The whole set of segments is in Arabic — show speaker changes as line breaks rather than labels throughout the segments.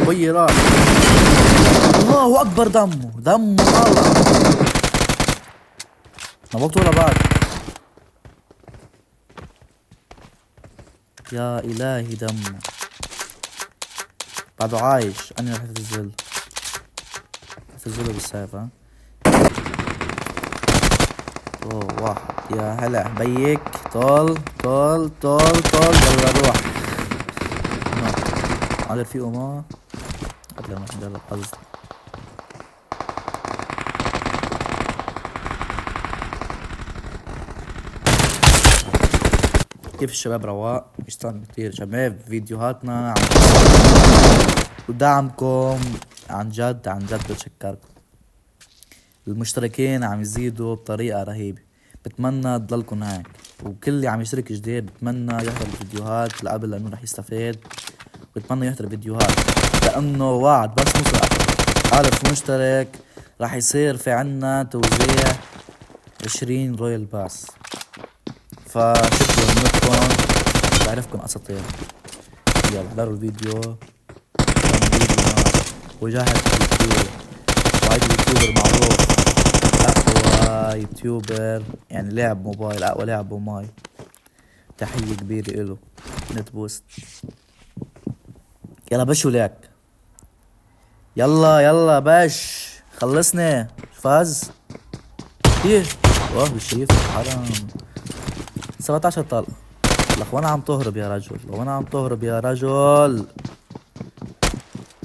وهي راح. الله اكبر، دمه طالع. ما وقت ولا بعد. يا الهي دمه بعده عايش. انا رح اتزل بالسيف. ها اوه واحد. يا هلا بيك. طول يلا روح. على رفيقه ما قبل ما نجرب حظ. كيف الشباب رواق؟ بيشتغلوا كتير شباب فيديوهاتنا ودعمكم عن جد بتشكركم. المشتركين عم يزيدوا بطريقة رهيبة. بتمنى تضلكم هيك، وكل اللي عم يشترك جديد بتمنى يحضر الفيديوهات لقبل لانه رح يستفيد. بتمنى يحضر الفيديوهات لانه وعد بس نوصل 1000 مشترك رح يصير في عنا توزيع 20 رويال باس. فشكرا منكم، بعرفكم اساطير. يلا حضروا الفيديو. وجاهد اليوتيوب، وهيدا اليوتيوبر معروف اقوى يوتيوبر يعني لعب موبايل، اقوى لاعب موبايل. تحية كبيرة إله نت بوست. يلا بش وليك. يلا بش خلصني. فاز كتير. والله بالشريف حرام. 17 طلقة. لك وانا عم تهرب يا رجل.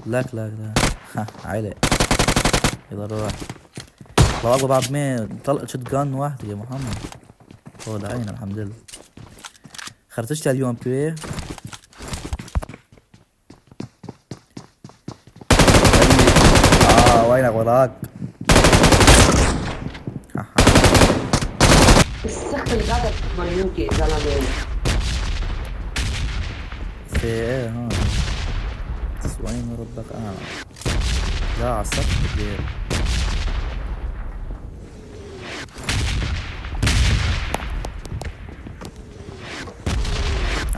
لك علق. يلا روح. الله اكبر، بعد ما طلقة شوت جان واحدة يا محمد. هو لعين الحمد لله. خرجتش اليوم بي. وينك وراك.
السخف اللي قاعدة مريوكي يا زلمة.
في ايه هون؟ وين ربك انا؟ لا عالسطح كبير.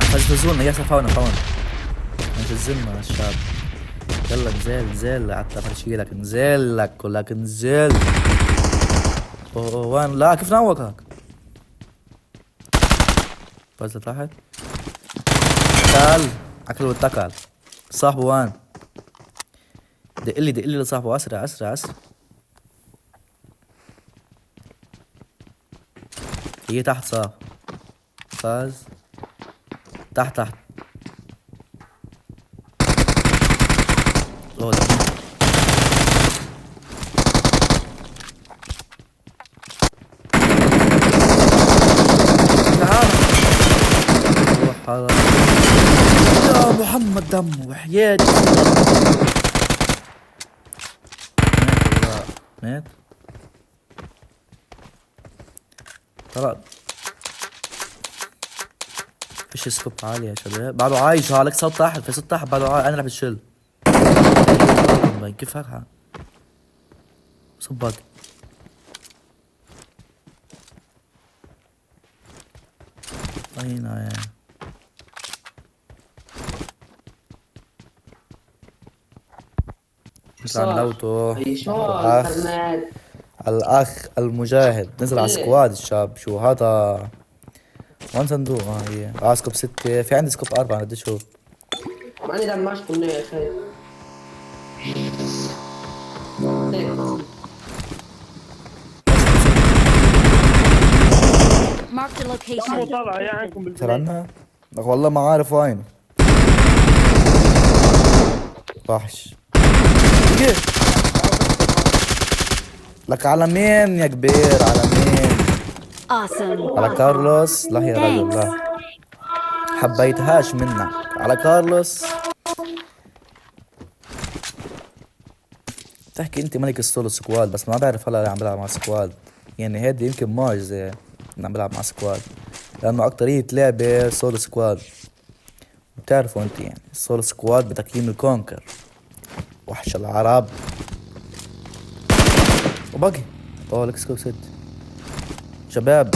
عم تزولنا يا فونا عم تزلنا الشاب. يلا نزل حتى فرشيلك. نزل لك ولك نزل. اوه وين؟ لا كيف نوقك؟ بس لتحت. تعال اكل واتكل. صاحبه وين؟ دقلي لصاحبه. اسرع. هي تحت صاحب. فاز تحت. اوه تعال روح هذا يا محمد. دمه وحياتي. مات طلع. فيش سكوب عالي يا شباب. بعده عايش. عليك صوت تحت. في صوت تحت بعده عايش. انا رح بتشل. كيف هيك صبك. وين يا نزل عن لوتو. الأخ المجاهد نزل على سكواد. الشاب شو هذا؟ وين صندوق؟ هي سكوب 6. في عندي سكوب 4. بدي شوف.
ماني دمجكم ليه يا اخي.
Mark the location.
طلع يا عينكم بالبيت.
سرعنا. لك والله ما عارف وين. وحش. لك على مين يا كبير؟ على مين؟
Awesome.
على كارلوس. لا يا رجل لا، حبيتهاش منك. على كارلوس تحكي انت ملك السولو سكواد. بس ما بعرف هلا عم بلعب مع سكواد. يعني هيدي يمكن معجزة اني عم بلعب مع سكواد، لانه اكترية لعبة سولو سكواد. بتعرفوا انت يعني السولو سكواد بتقييم الكونكر وحش العرب. وباقي اوه لك سكوب 6 شباب.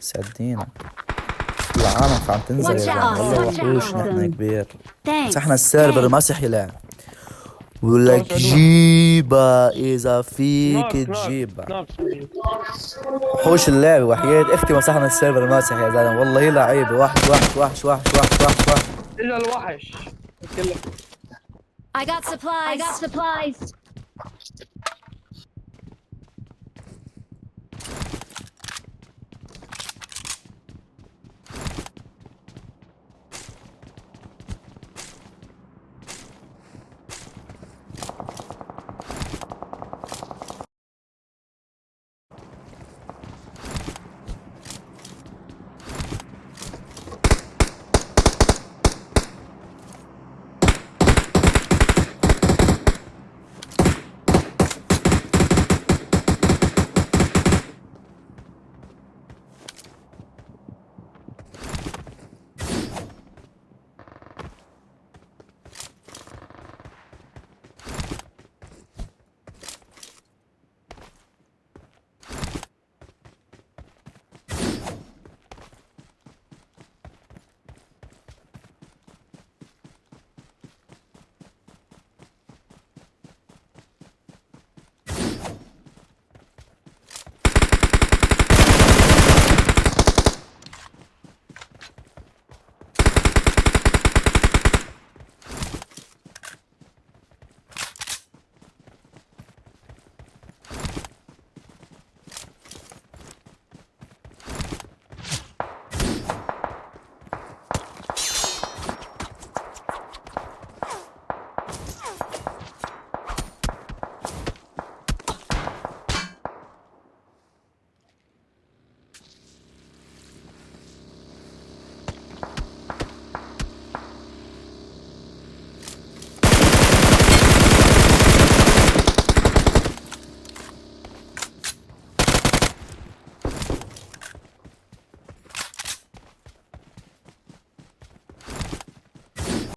سعدينا العالم عم تنزل يا زلمه، والله وحوش نحن كبير.
Thanks.
مسحنا السيرفر ما صح يلعب، ولك جيبها اذا فيك تجيبها. وحوش اللعبة وحياة اختي مسحنا السيرفر ماسح يا زلمه، والله هي لعيبة. وحش وحش وحش وحش وحش وحش وحش.
اجا الوحش.
I got supplies.